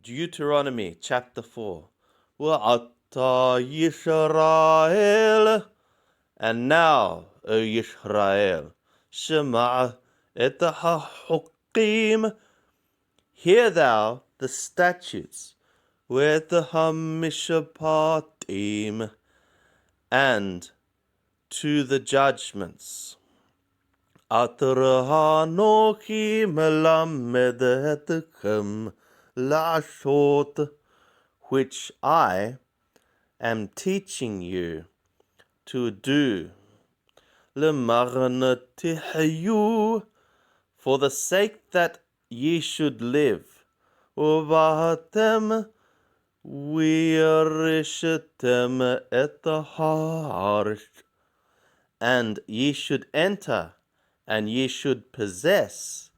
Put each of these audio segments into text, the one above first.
Deuteronomy chapter 4. Wa'ata Yisrael. And now, O Yisrael, Shema et ha-hukim. Hear thou the statutes, with the ha-mishapatim, and to the judgments. Atrahanoki melamedetem lashot, which I am teaching you to do. Lemarnatihayu, for the sake that ye should live. Ubahatem wirishetem et harish, and ye should enter, and ye should possess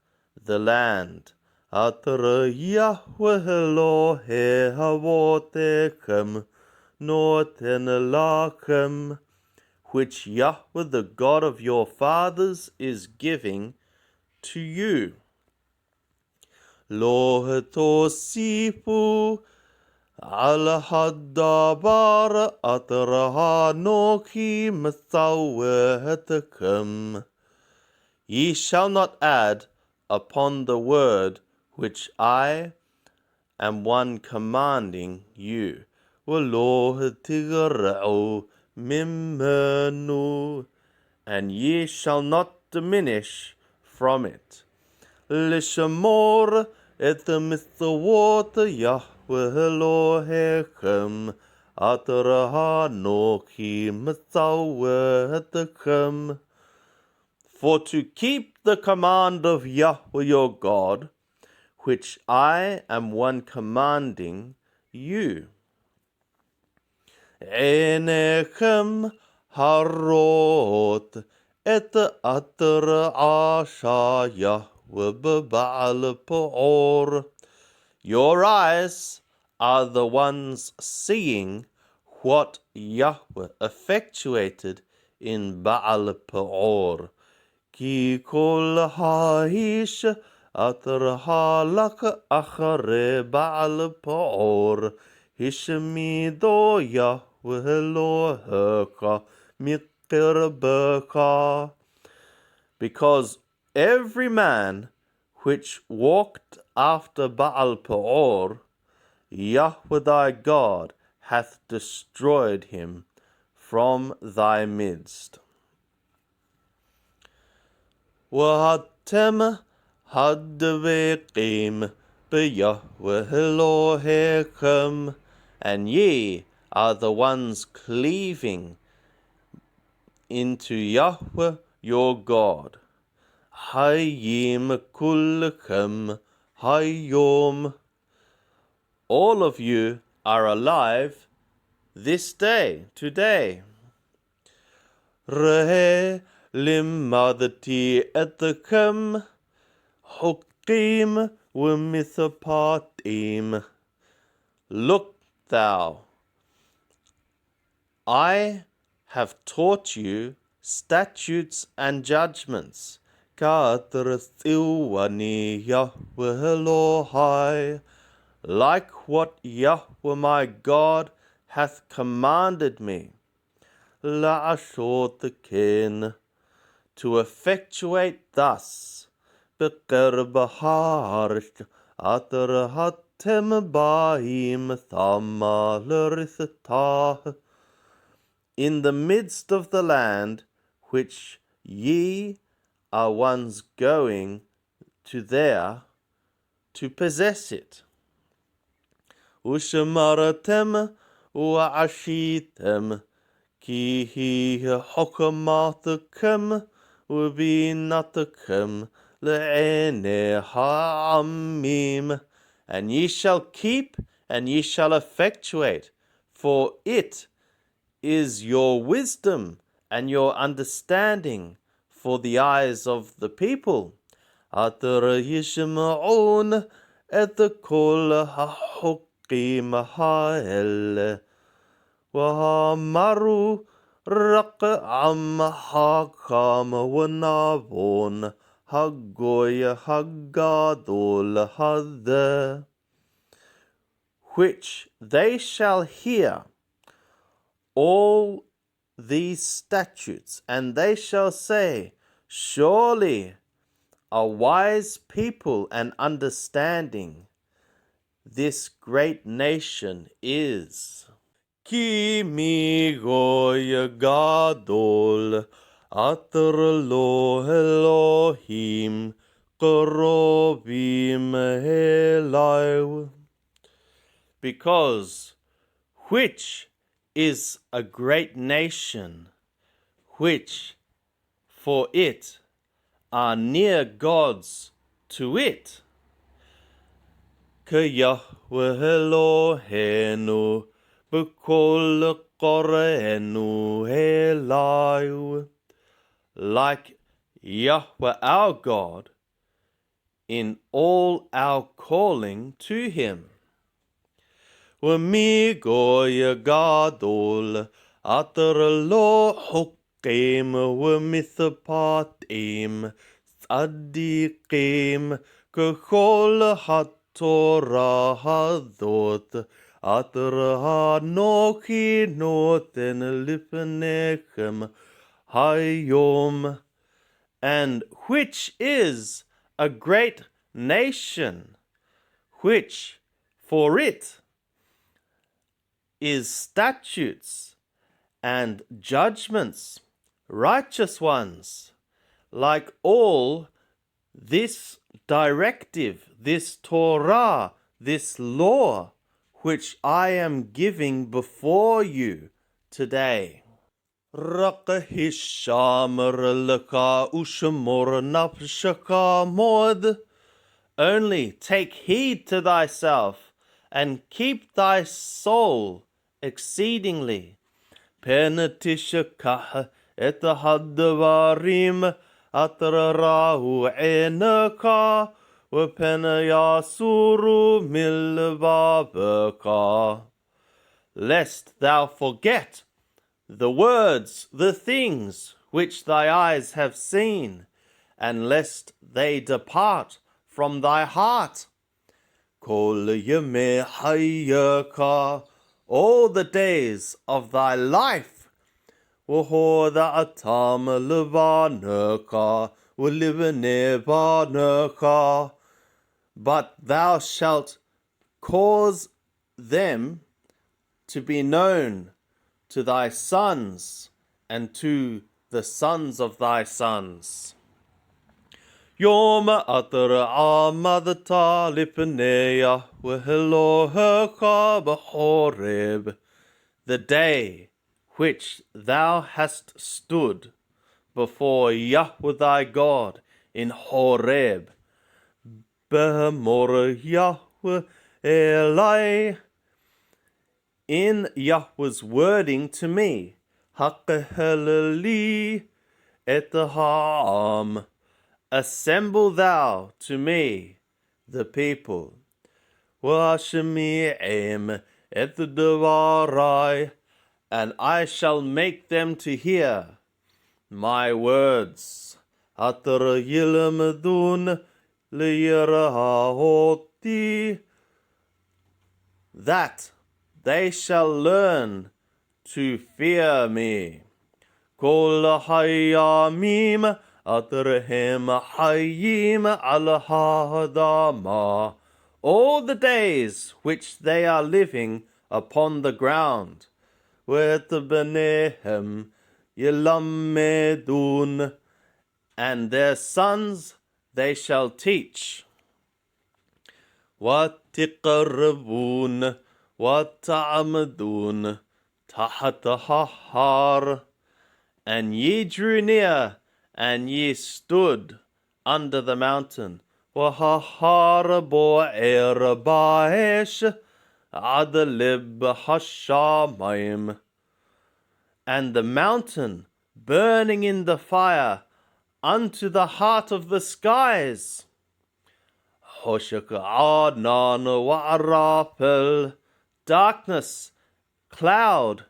the land. Atra Yahweh Elohe havotekem noten lachem, which Yahweh the God of your fathers is giving to you. Lo hetosifu al hadabar atrahanoki methawetekem. Ye shall not add upon the word which I am one commanding you. V'lo tigra'u mimenu, and ye shall not diminish from it. Lishamor et mitzvot Yahweh Elohechem atrahanoki metzawetekem. For to keep the command of Yahweh your God, which I am one commanding you. Enechem harot et atra asha Yahweh b'Baal Peor. Your eyes are the ones seeing what Yahweh effectuated in Baal Peor. Ki kol ha'ish atra halak achare Baal Peor hishmido Yahweh Eloheka miqirbecha. Because every man which walked after Baal Peor, Yahweh thy God hath destroyed him from thy midst. V'hatem hadvekim b'Yahweh Elohechem, and ye are the ones cleaving into Yahweh your God. Hayim kulchem hayom. All of you are alive this day, today. Rehe limadati etchem hukim v'mithapatim. Look thou, I have taught you statutes and judgments. Ka'atrasiwani Yahweh Elohai, like what Yahweh my God hath commanded me. La'ashotken, to effectuate thus. Beqerbaharish atrahatem ba'im thama l'rithitah, in the midst of the land which ye are ones going to there to possess it. Ushemaratem u'ashitem ki hi hokamatakem u'binatakem le'ene ha'amim, and ye shall keep and ye shall effectuate, for it is your wisdom and your understanding for the eyes of the people. Atar yishma'un et kol ha'hukim ha'el v'ha'maru raq'am ha'kam v'navon ha'goy ha'gadol ha'deh. which they shall hear all these statutes, and they shall say, surely a wise people and understanding this great nation is. Ki mi goy gadol ater lo Elohim korobim elai. Because which is a great nation, which for it are near gods to it. Ke Yahweh Eloheinu b'kol koreinu elai. Like Yahweh our God in all our calling to him. W'mi goy gadol ater lo hukim w'mithpatim tzadikim kechol haTorah hazot ater hanochi noten lifnechem hayom. And which is a great nation, which for it is statutes and judgments, righteous ones, like all this directive, this Torah, this law, which I am giving before you today. Only take heed to thyself and keep thy soul exceedingly. Penetishakah et hadvarim atrarahu enaka wepenayasuru milvavaka. Lest thou forget the words, the things which thy eyes have seen, and lest they depart from thy heart. Kol yemei hayaka, all the days of thy life. V'hoda atam levaneka, v'livenevaneka. But thou shalt cause them to be known to thy sons and to the sons of thy sons. Yom ater amadata lipneya v'Elohecha b'Horeb. The day which thou hast stood before Yahweh thy God in Horeb. B'mor Yahweh Elai. In Yahweh's wording to me, Haqeheleli et ha'am. Assemble thou to me the people. Washmi'im et devarai. And I shall make them to hear my words. Ater yilmedun liyirahoti. That they shall learn to fear me. Kol hayamim aterhem hayim al hadama. All the days which they are living upon the ground. Wet benehem yilamedun. And their sons they shall teach. Watiqarabun. وَتَعْمَدُونَ تَحَتَ هَارٍ. And ye drew near, and ye stood under the mountain. وَهَارَ بُعِرَ بَائِشْ عَدَ لِبْ هَشَّامَيْم. And the mountain burning in the fire unto the heart of the skies. Hoshek Adnan wa'arapel. Darkness, cloud,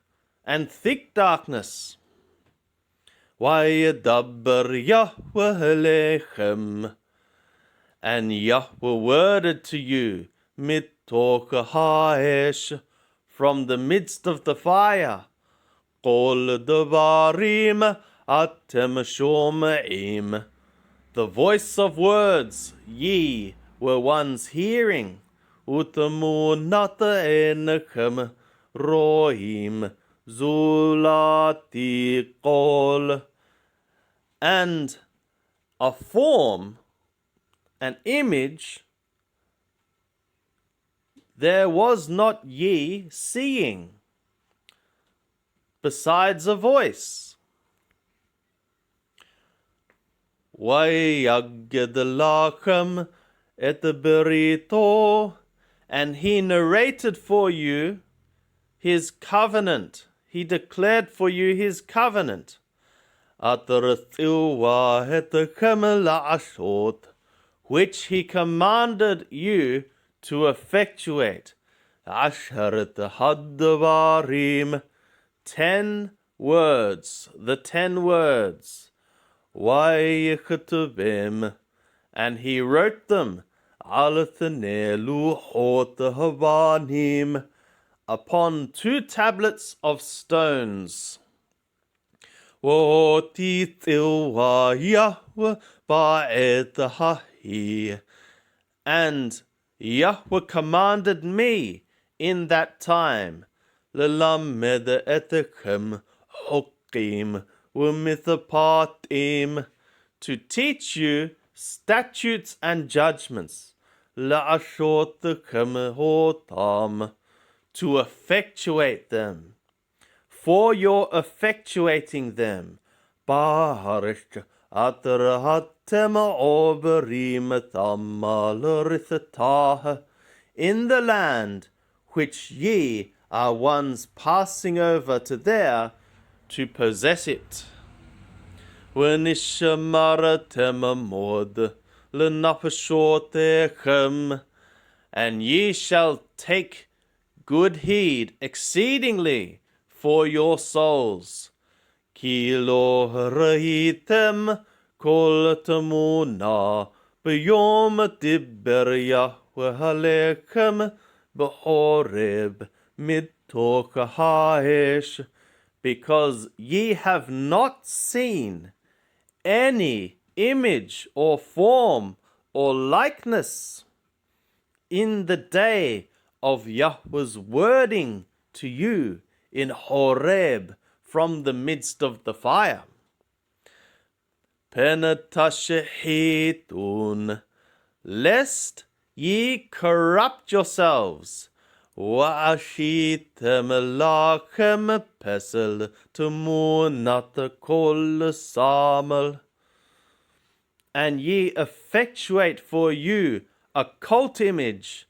and thick darkness. وَيَدَبَّرْ Yahweh Elechem. And Yahweh worded to you מתוך האש, from the midst of the fire. כל דברים אתם שומעים. The voice of words ye were once hearing. ותמונת עיניכם רואים זולתי כל. And a form, an image, there was not ye seeing, besides a voice. ויגד לכם את בריתו, and he narrated for you his covenant. He declared for you his covenant. Which he commanded you to effectuate. 10 words, the 10 words. And he wrote them upon 2 tablets of stones. And Yahweh commanded me in that time to teach you statutes and judgments, to effectuate them, for your effectuating them. In the land which ye are once passing over to there to possess it. And ye shall take good heed exceedingly for your souls. Ki lo rahitem kol tamuna b'yom diber Yahweh alechem b'horeb mitoch ha'esh, because ye have not seen any image or form or likeness in the day of Yahweh's wording to you in Horeb from the midst of the fire. Penatashehitun, lest ye corrupt yourselves. Wa'ashitem lachem pesel tumunat kol samel. And ye effectuate for you a cult image,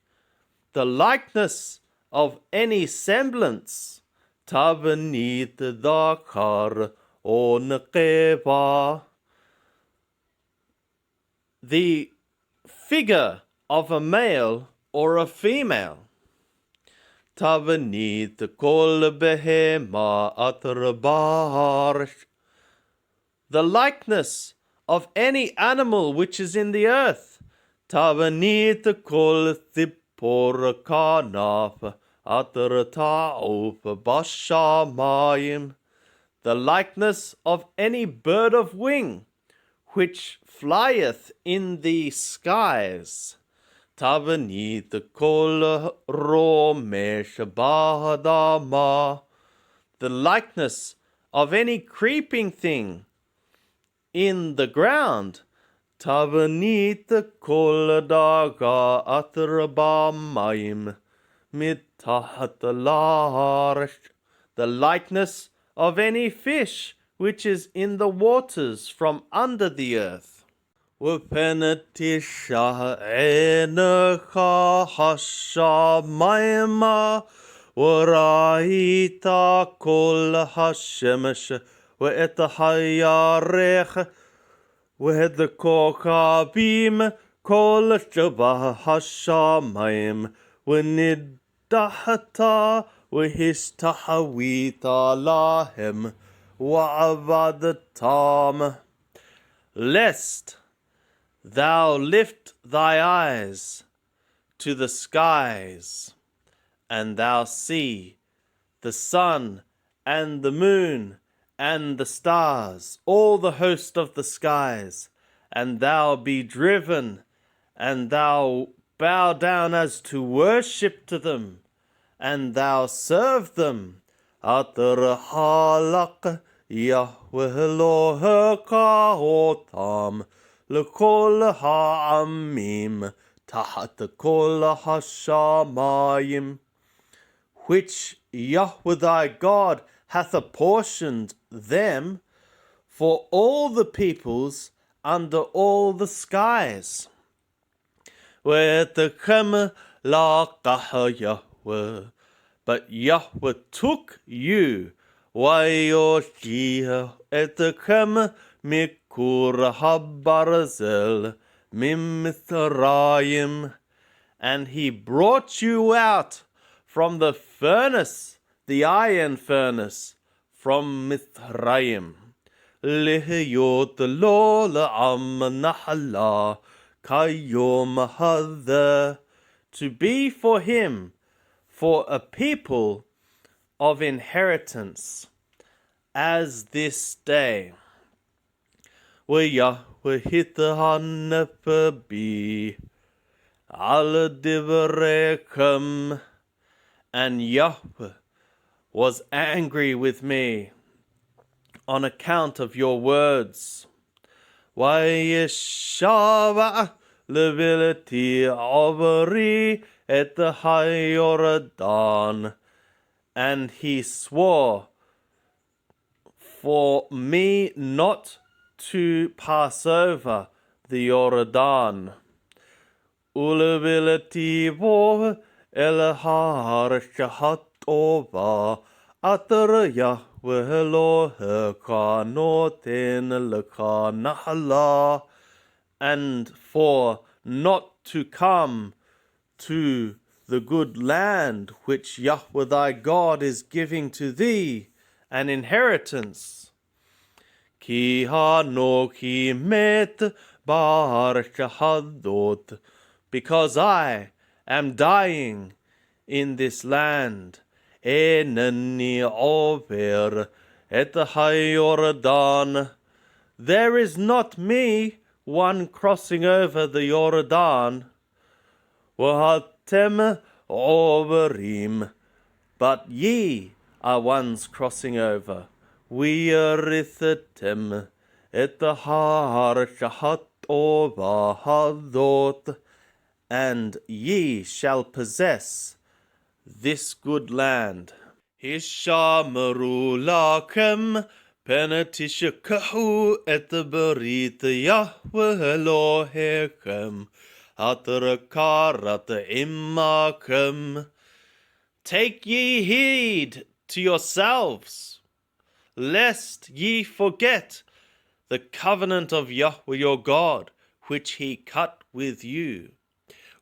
the likeness of any semblance. Tabanit dakar o nekeva, the figure of a male or a female. Tabanit kol behema atrabar, the likeness of any animal which is in the earth. Tabanit kol thipor kanaf atratauf bashamayim, the likeness of any bird of wing which flieth in the skies. Tabanit kol romesh bahadama, the likeness of any creeping thing in the ground. Tabanit kol daga atrabamayim mitahat la'aresh, the likeness of any fish which is in the waters from under the earth. V'penetisha enecha hashamayma v'ra'ita kol hashemesh v'et hayarech v'et kokabim kol sheba hashamayim v'nidahata v'histahawita lahem wa'avadatam, lest thou lift thy eyes to the skies, and thou see the sun and the moon and the stars, all the host of the skies, and thou be driven, and thou bow down as to worship to them, and thou serve them. Atar halak Yahweh Eloheka otam lekol ha'amim tahat kol hashamayim, which Yahweh thy God hath apportioned them for all the peoples under all the skies. Ve'etechem laqah Yahweh, but Yahweh took you, Vayoshia etechem mikur habarzel mimithraim, and he brought you out from the furnace, the iron furnace, from Mithraim. Lihiyot lo la'am nahala kayom hadha, to be for him, for a people of inheritance, as this day. Yahweh hitahanepabi al divrekem, and Yahweh was angry with me on account of your words. Vayeshava levilati avri et hayoradan, and he swore for me not to pass over the Jordan. Ulevilati vo elahar shahatova atar Yahweh Eloheka noten leka nahala, and for not to come to the good land which Yahweh thy God is giving to thee, an inheritance. Ki hanoki met bar shahadot, because I am dying in this land. Enani over et hayordan, there is not me one crossing over the Jordan. Wahatem overim, but ye are ones crossing over. Wearithetem et har shahat over hadot, and ye shall possess this good land. Hishamaru lakem penetishakahu et berit Yahweh Elohechem atrakarat imakem. Take ye heed to yourselves, lest ye forget the covenant of Yahweh your God, which he cut with you.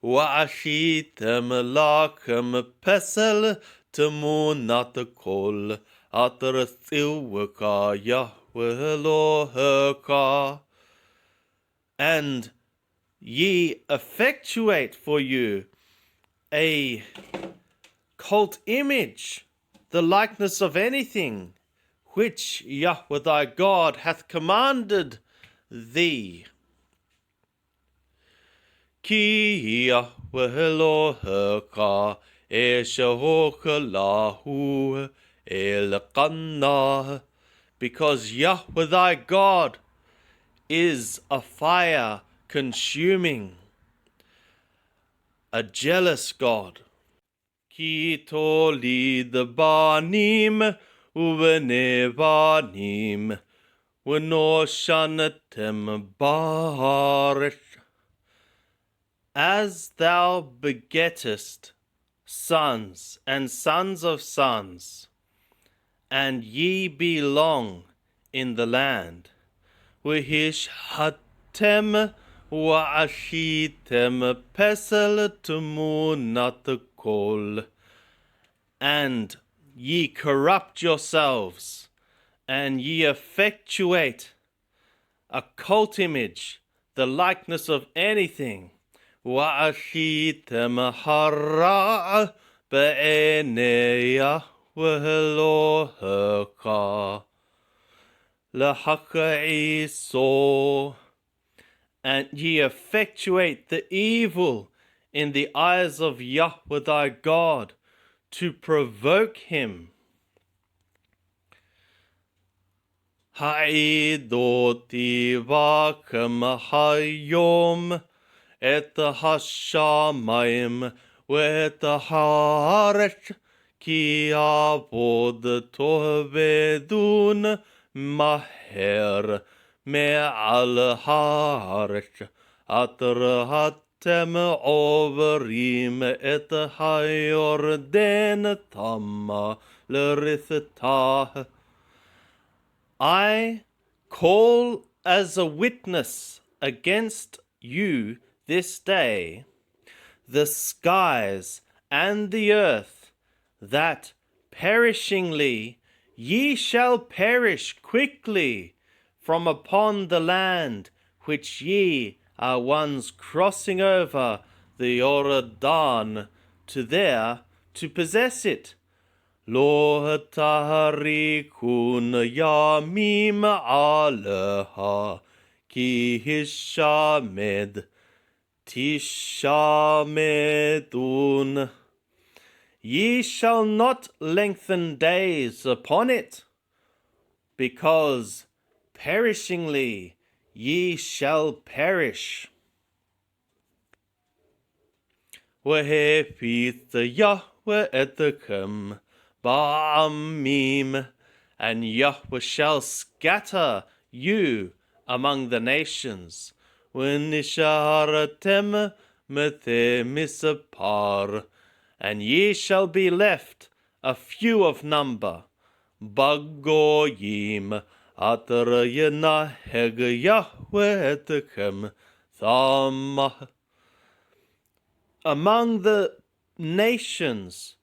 Wa'ashitem lakem pesel temunat kol atrathilwaka Yahweh Eloheka, and ye effectuate for you a cult image, the likeness of anything, which Yahweh thy God hath commanded thee. Ki Yahweh Eloheka eshahoka lahu elkanah, because Yahweh thy God is a fire consuming, a jealous God. Ki tolid banim uvene banim v'noshanatem barish, as thou begettest sons and sons of sons, and ye belong in the land. V'hishhatem wa'ashitem pesel temunat kol, and ye corrupt yourselves, and ye effectuate a cult image, the likeness of anything, ועשיתם הרע בעיני יהוה אלוהיך להכעיסו, and ye effectuate the evil in the eyes of Yahweh thy God, to provoke him. Ha'idoti v'kem hayom et hashamayim ואת הארץ כי עבוד תאבדון מהר מעל הארץ אשר אתם עוברים את הירדן תמה לרשתה. I call as a witness against you this day the skies and the earth, that perishingly ye shall perish quickly from upon the land which ye are once crossing over the Jordan to there to possess it. Lo taharikun yamim aleha ki hishamed Tishamedun. Ye shall not lengthen days upon it, because perishingly ye shall perish. Vehepith Yahweh etechem ba'amim, and Yahweh shall scatter you among the nations. وَنِشَارَتَمْ مَثَ مِسَپَار, and ye shall be left a few of number. Bagoyim atar yenaheg Yahweh etechem thama, among the nations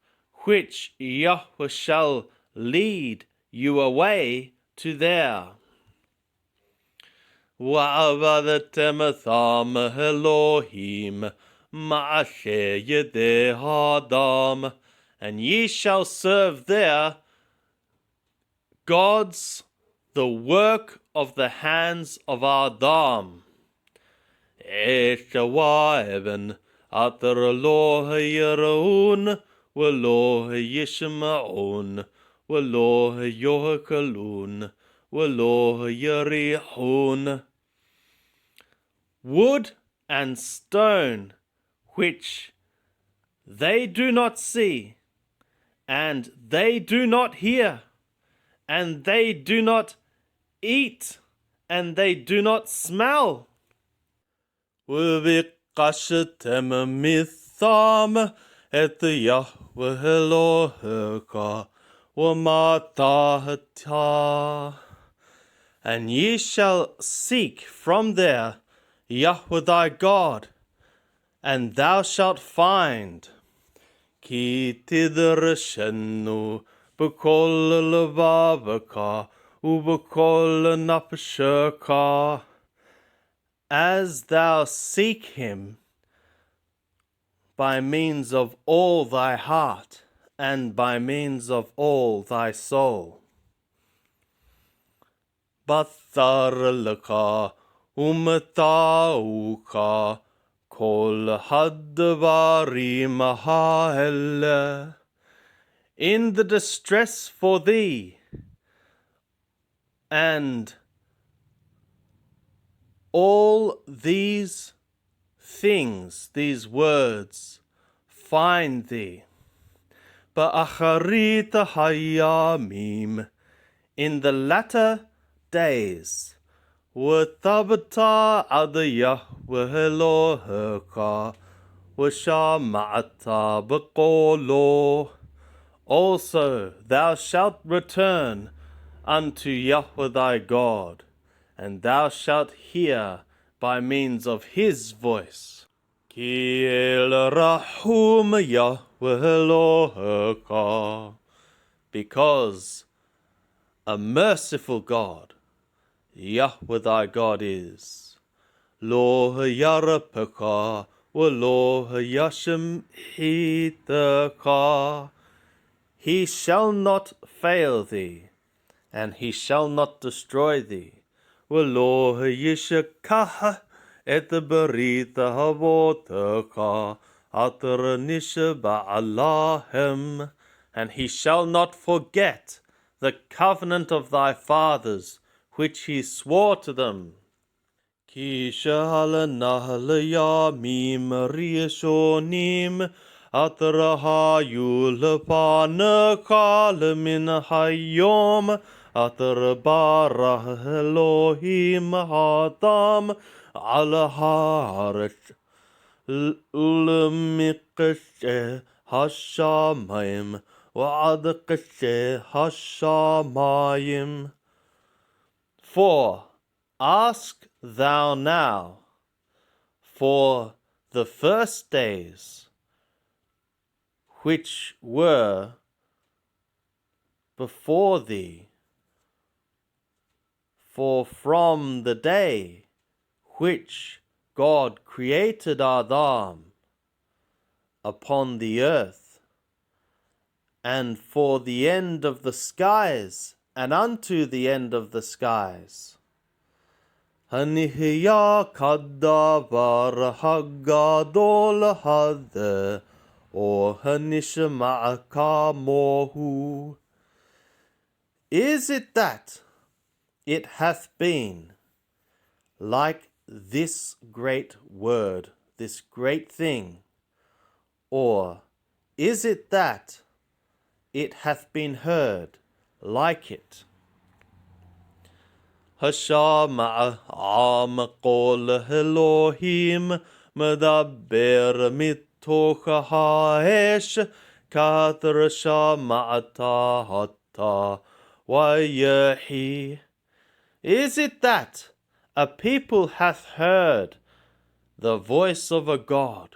which Yahweh shall lead you away to there. وَعَبَدْتَمْ ثَامَ Elohim ma'aseh yedei Adam, and ye shall serve there gods, the work of the hands of Adam. Eshawaeben atar lo yiraun v'lo yishma'un v'lo yokalun v'lo yarihun. Wood and stone, which they do not see, and they do not hear, and they do not eat, and they do not smell. V'vikashtem mitham et Yahweh Eloheka v'matahta, and ye shall seek from there Yahweh thy God, and thou shalt find. Ki tidrashenu b'kol levavaka u'b'kol nafsheka, as thou seek him by means of all thy heart and by means of all thy soul. Bathar leka u'metauka kol hadvarim ha'ele, in the distress for thee, and all these things, these words, find thee. Ba'acharit hayamim, in the latter days, وَثَبْتَ عَدْ يَهْوَهِ إِلَهَكَ وَشَمَعْتَ بِقَوْلُهِ, also thou shalt return unto Yahweh thy God, and thou shalt hear by means of his voice. Ki el rahum Yahweh Eloheka, because a merciful God Yahweh thy God is. Lo yarapeka ולא ישם איתך. He shall not fail thee, and he shall not destroy thee. ולא ישכח את ברית אבותיך, אשר נשבע להם. And he shall not forget the covenant of thy fathers, which he swore to them. כי שאלנה לימים ראשונים, אשר היו לפניך למן היום, אשר ברא אלוהים האדם על הארץ, ולמקצה השמים ועד קצה השמים. For ask thou now for the first days which were before thee, for from the day which God created Adam upon the earth, and for the end of the skies, and unto the end of the skies. הנהיה כדבר הגדול הזה, או הנשמע כמוהו. Is it that it hath been like this great word, this great thing? Or is it that it hath been heard like it? השמע עם קול אלוהים מדבר מתוך האש, כאשר שמעת אתה ויחי. Is it that a people hath heard the voice of a God,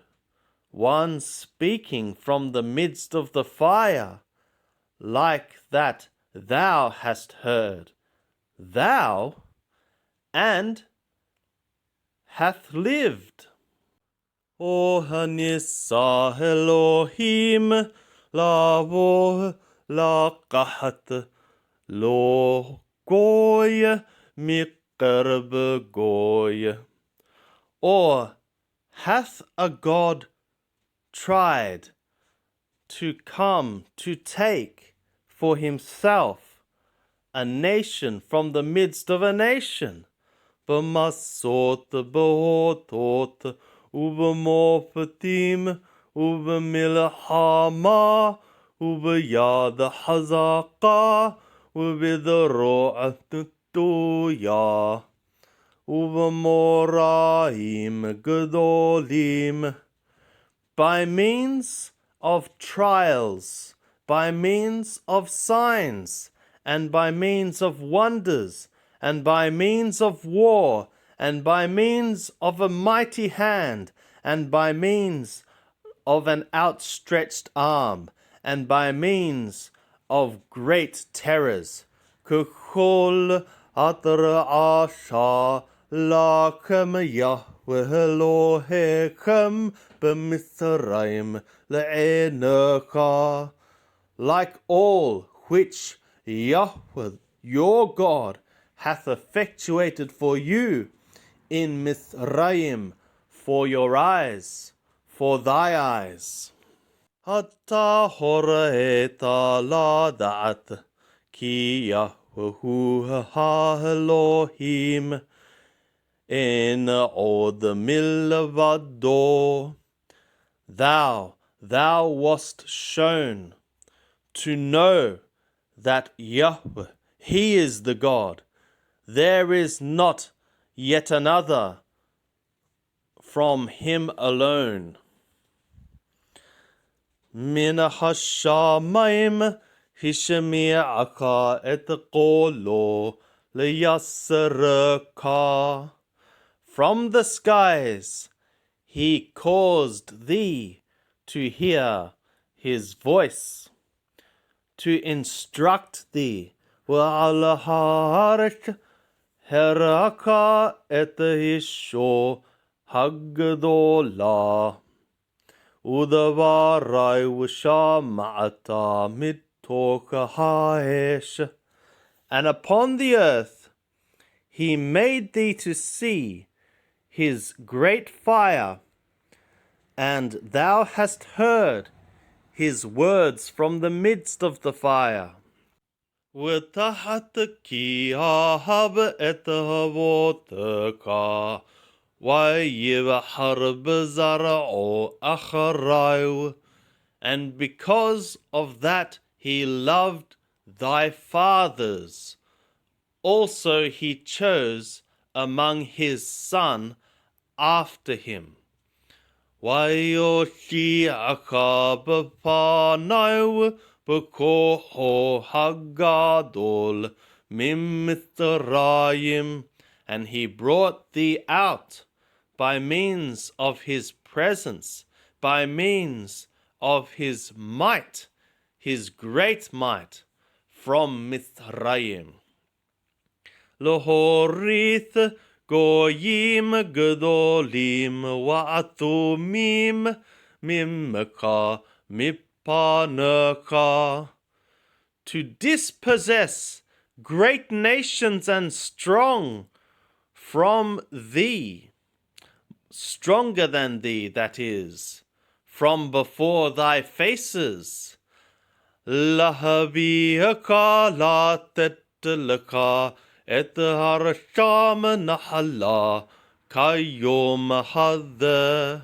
one speaking from the midst of the fire, like that thou hast heard, thou, and hath lived? O hanisa Elohim lavo laqahat lo goy miqarb goy. Or hath a God tried to come to take for himself a nation from the midst of a nation? B'masot b'hotot u'b'mofetim u'b'milchama u'b'yad hazaka u'b'dro'at tuya u'b'moraim gedolim. By means of trials, by means of signs, and by means of wonders, and by means of war, and by means of a mighty hand, and by means of an outstretched arm, and by means of great terrors. K'chol ater asha lachem Yahweh Elohechem b'Mitzrayim le'enecha. Like all which Yahweh, your God, hath effectuated for you in Mithraim, for your eyes, for thy eyes. Ata horaeta ladat, ki Yahweh ha-Elohim, en od milvado. Thou wast shown to know that Yahweh, He is the God. There is not yet another from Him alone. Min hashamayim hishmi'aka et qolo liyasraka. From the skies He caused thee to hear His voice, to instruct thee. V'al haaretz heraka et hisho הגדולה, ודברי ושמעת מתוך האש. And upon the earth he made thee to see his great fire, and thou hast heard his words from the midst of the fire. ותחת כי אהב את אבותיך, ויבחר בזרעו אחריו. And because of that he loved thy fathers, also he chose among his son after him. ויושיעך בפניו בכוחו הגדול ממצרים, and he brought thee out by means of his presence, by means of his might, his great might, from Mithraim. להוריד גויים גדולים ועצומים ממך מפניך, to dispossess great nations and strong from thee, stronger than thee, that is, from before thy faces. להביאך לתת לך את הרשם נחלה כיום הזה,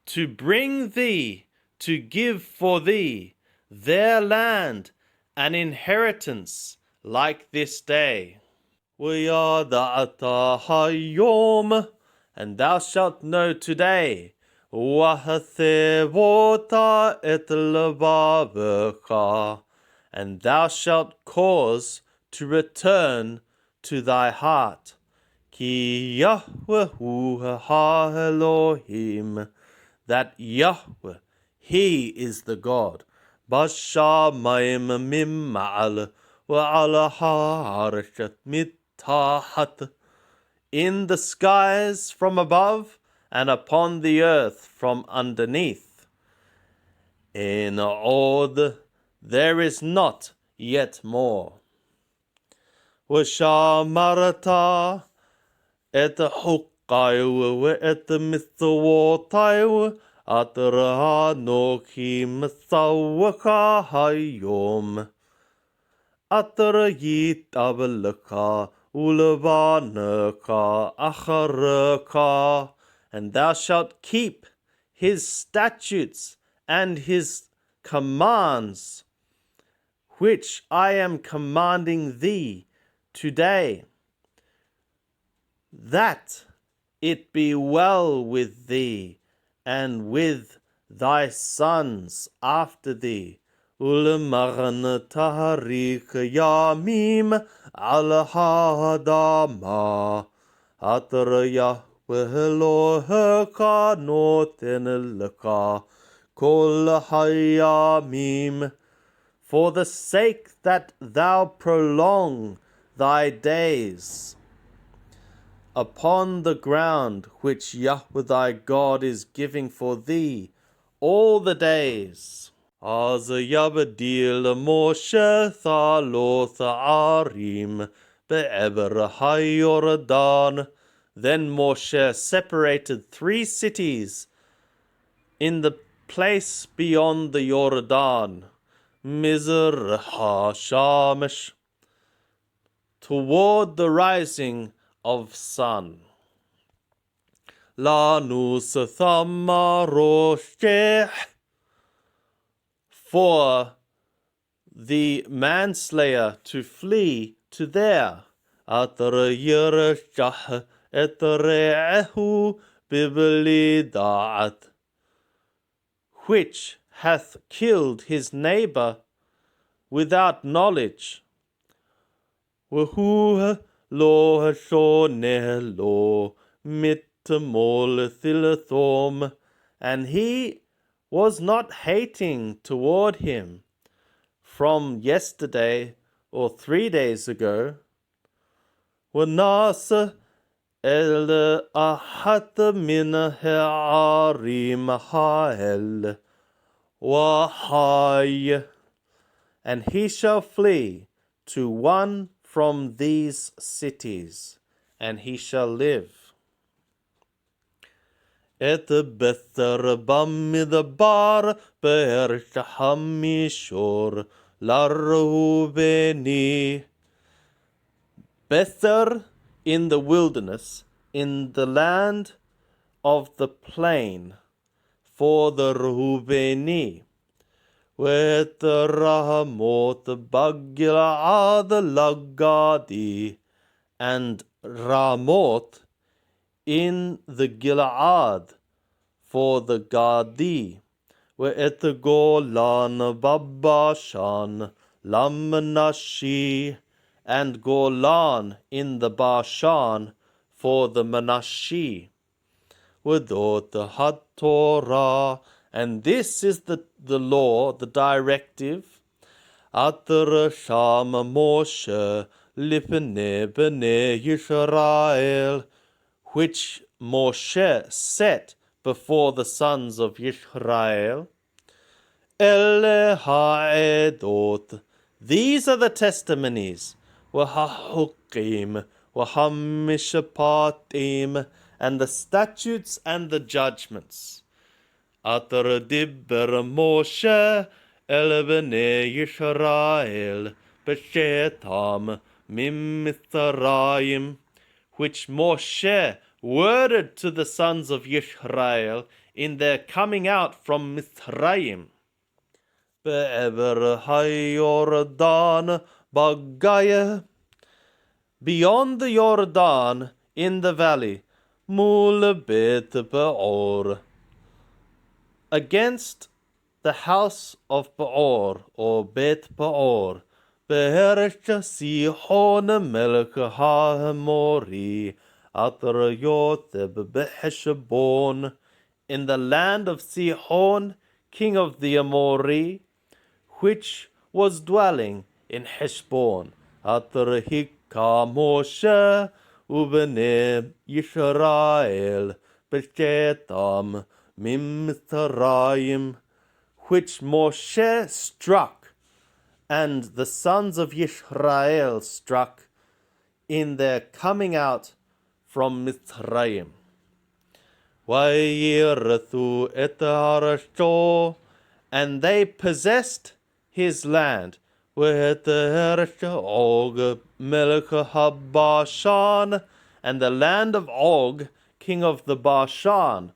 to bring thee, to give for thee their land, an inheritance like this day. וידעת היום, and thou shalt know today, והסבת את לבבך, and thou shalt cause to return to thy heart. כי Yahweh ha-Elohim, that Yahweh, he is the God. בשמיים ממעל ועל הארץ מתחת, in the skies from above and upon the earth from underneath. In עוד, there is not yet more. ושמרת את חוקי ואת מצוותי אשר אנוכי מצווך היום, אשר ייטב לך ולבניך אחריך, and thou shalt keep his statutes and his commands, which I am commanding thee today, that it be well with thee and with thy sons after thee. ולמען תאריך ימים על האדמה, אשר יהוה אלוהיך נותן לך כל הימים, for the sake that thou prolong thy days upon the ground which Yahweh thy God is giving for thee all the days. אז יבדיל משה שלוש ערים בעבר היורדן. Then Moshe separated 3 cities in the place beyond the Jordan, מזרח השמש, toward the rising of sun. לנוס תמרושך, for the manslayer to flee to there. אשר ירשח את רעהו בבלי דעת, which hath killed his neighbor without knowledge. והוא לא שונא לו מתמול תלתום, and he was not hating toward him from yesterday or 3 days ago. ונעשה El ahat min ha'arim ha'el wahai, and he shall flee to one from these cities, and he shall live. Et bether bamidbar be'er hamishor larubeni. Bether in the wilderness, in the land of the plain, for the Reubeni. With the Rahamot, the Bagilad, the Lagadi, and Ramoth in the Gilead, for the Gadi. With the Golan, Babashan, Lamanashi, and Golan in the Bashan, for the Manashi. Without the HaTorah, and this is the law, the directive. Atar Sham Moshe Lipne Bene Yisrael, which Moshe set before the sons of Yisrael. Ele ha'edot, these are the testimonies, Wahahukim, Wahamishapatim, and the statutes and the judgments. Atar dibber Moshe el bnei Yisrael b'shetam mimithraim, which Moshe worded to the sons of Yisrael in their coming out from Mithraim. Be'ever haYordan bagaya, beyond the Jordan in the valley, mul bet Peor, against the house of Peor, or Bet Peor, beherrschte Sihon melech ha'Amori, atar Yotheb beHeshbon, in the land of Sihon, king of the Amori, which was dwelling in Heshbon, atar Hikka Moshe ubnei Yisrael b'shetam Mimthraim, which Moshe struck, and the sons of Yisrael struck in their coming out from Mithraim. Vayirathu et harasho, and they possessed his land. With Og melech haBashan, and the land of Og, king of the Bashan,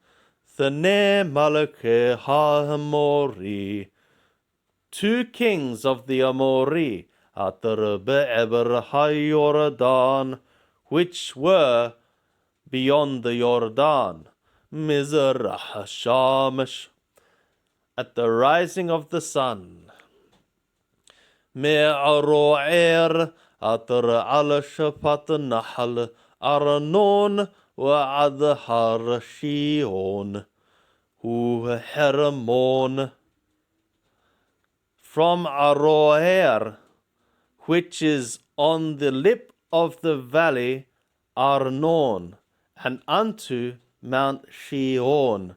Thane Malake ha'Amori, two kings of the Amori, Atar be'eber haYordan, which were beyond the Jordan, Mizrah Shamash, at the rising of the sun. Me'aro'er, Atar al Shapat Nahal, Arnon, Wa'ad Harashion, Hu Hermon, from Aroer, which is on the lip of the valley Arnon, and unto Mount Shion.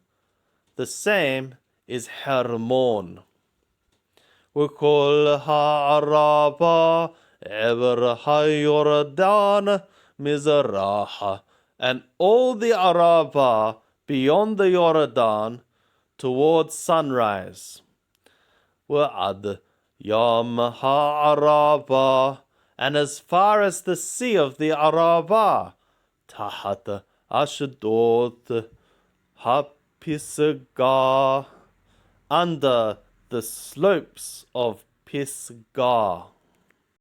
The same is Hermon. Ukol ha'araba ever haYordan Mizraha, and all the Araba beyond the Jordan towards sunrise. Wa'ad Yam ha'araba, and as far as the sea of the Araba, Tahat Ashdod haPisgah, under the slopes of Pisgah.